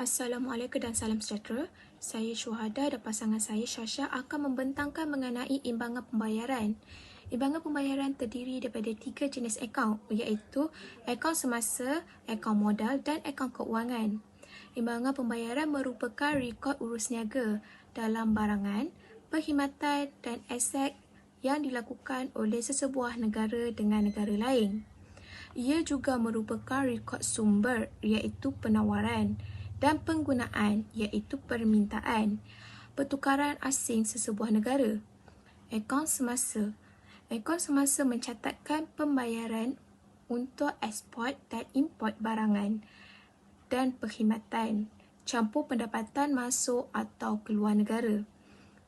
Assalamualaikum dan salam sejahtera. Saya Syuhada dan pasangan saya Syasha akan membentangkan mengenai imbangan pembayaran. Imbangan pembayaran terdiri daripada 3 jenis akaun, iaitu akaun semasa, akaun modal dan akaun keuangan. Imbangan pembayaran merupakan rekod urus niaga dalam barangan, perkhidmatan dan aset yang dilakukan oleh sesebuah negara dengan negara lain. Ia juga merupakan rekod sumber, iaitu penawaran, dan penggunaan, iaitu permintaan, pertukaran asing sesebuah negara. Akaun semasa. Akaun semasa mencatatkan pembayaran untuk ekspor dan import barangan dan perkhidmatan, campur pendapatan masuk atau keluar negara,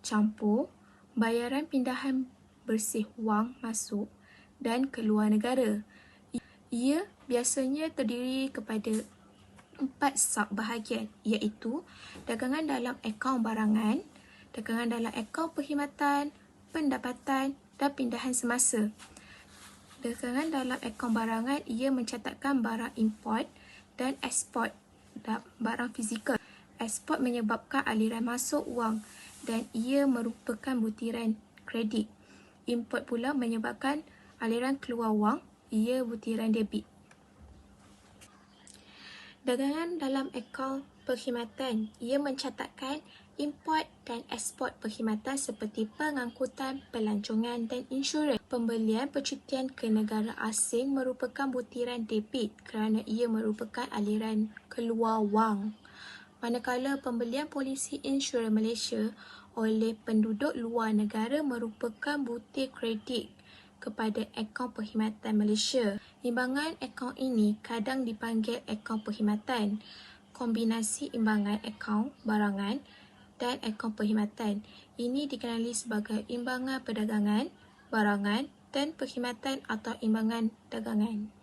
campur bayaran pindahan bersih wang masuk dan keluar negara. Ia biasanya terdiri kepada 4 sub-bahagian, iaitu dagangan dalam akaun barangan, dagangan dalam akaun perkhidmatan, pendapatan dan pindahan semasa. Dagangan dalam akaun barangan ia mencatatkan barang import dan ekspor barang fizikal. Ekspor menyebabkan aliran masuk wang dan ia merupakan butiran kredit. Import pula menyebabkan aliran keluar wang, ia butiran debit. Dagangan dalam akaun perkhidmatan, ia mencatatkan import dan ekspor perkhidmatan seperti pengangkutan, pelancongan dan insurans. Pembelian percutian ke negara asing merupakan butiran debit kerana ia merupakan aliran keluar wang. Manakala pembelian polisi insurans Malaysia oleh penduduk luar negara merupakan butir kredit kepada akaun perkhidmatan Malaysia. Imbangan akaun ini kadang dipanggil akaun perkhidmatan. Kombinasi imbangan akaun barangan dan akaun perkhidmatan ini dikenali sebagai imbangan perdagangan, barangan dan perkhidmatan atau imbangan dagangan.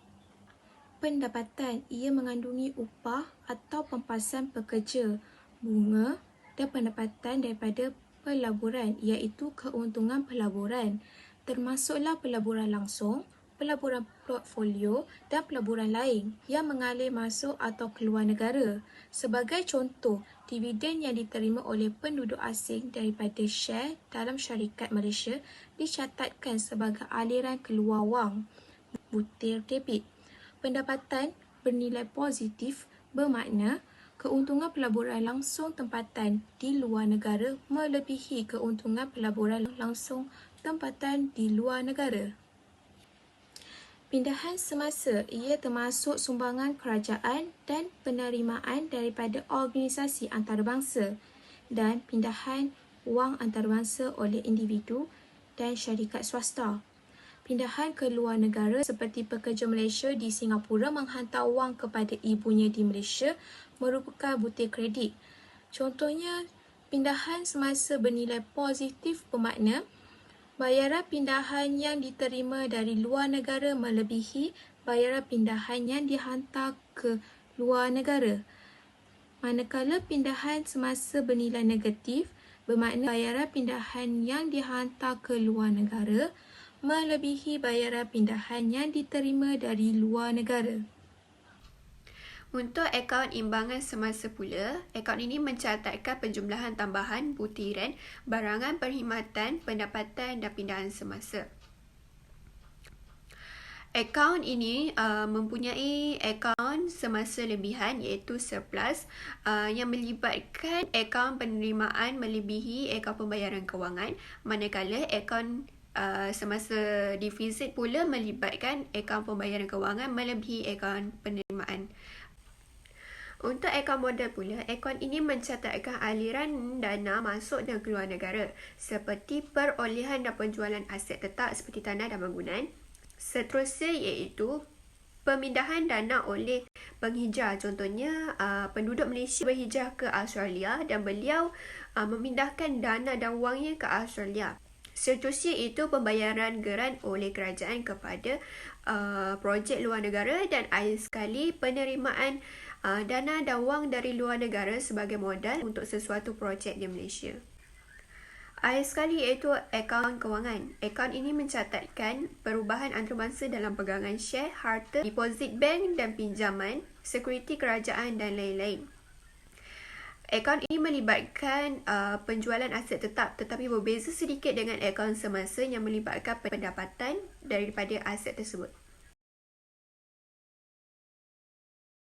Pendapatan ia mengandungi upah atau pampasan pekerja, bunga dan pendapatan daripada pelaburan, iaitu keuntungan pelaburan, termasuklah pelaburan langsung, pelaburan portfolio dan pelaburan lain yang mengalir masuk atau keluar negara. Sebagai contoh, dividen yang diterima oleh penduduk asing daripada share dalam syarikat Malaysia dicatatkan sebagai aliran keluar wang, butir debit. Pendapatan bernilai positif bermakna keuntungan pelaburan langsung tempatan di luar negara melebihi keuntungan pelaburan langsung tempatan di luar negara. Pindahan semasa ia termasuk sumbangan kerajaan dan penerimaan daripada organisasi antarabangsa dan pindahan wang antarabangsa oleh individu dan syarikat swasta. Pindahan ke luar negara seperti pekerja Malaysia di Singapura menghantar wang kepada ibunya di Malaysia merupakan butir kredit. Contohnya, pindahan semasa bernilai positif bermakna bayaran pindahan yang diterima dari luar negara melebihi bayaran pindahan yang dihantar ke luar negara. Manakala pindahan semasa bernilai negatif bermakna bayaran pindahan yang dihantar ke luar negara melebihi bayaran pindahan yang diterima dari luar negara. Untuk akaun imbangan semasa pula, akaun ini mencatatkan penjumlahan tambahan butiran barangan perkhidmatan, pendapatan dan pindahan semasa. Akaun ini mempunyai akaun semasa lebihan iaitu surplus yang melibatkan akaun penerimaan melebihi akaun pembayaran kewangan, manakala akaun semasa defisit pula melibatkan akaun pembayaran kewangan melebihi akaun penerimaan. Untuk akaun modal pula, akaun ini mencatatkan aliran dana masuk dan keluar negara seperti perolehan dan penjualan aset tetap seperti tanah dan bangunan. Seterusnya iaitu pemindahan dana oleh penghijrah. Contohnya, penduduk Malaysia berhijrah ke Australia dan beliau memindahkan dana dan wangnya ke Australia. Seterusnya itu pembayaran geran oleh kerajaan kepada projek luar negara dan akhir sekali penerimaan dana dan wang dari luar negara sebagai modal untuk sesuatu projek di Malaysia. Akhir sekali iaitu akaun kewangan. Akaun ini mencatatkan perubahan antarabangsa dalam pegangan share, harta, deposit bank dan pinjaman, sekuriti kerajaan dan lain-lain. Akaun ini melibatkan penjualan aset tetap tetapi berbeza sedikit dengan akaun semasa yang melibatkan pendapatan daripada aset tersebut.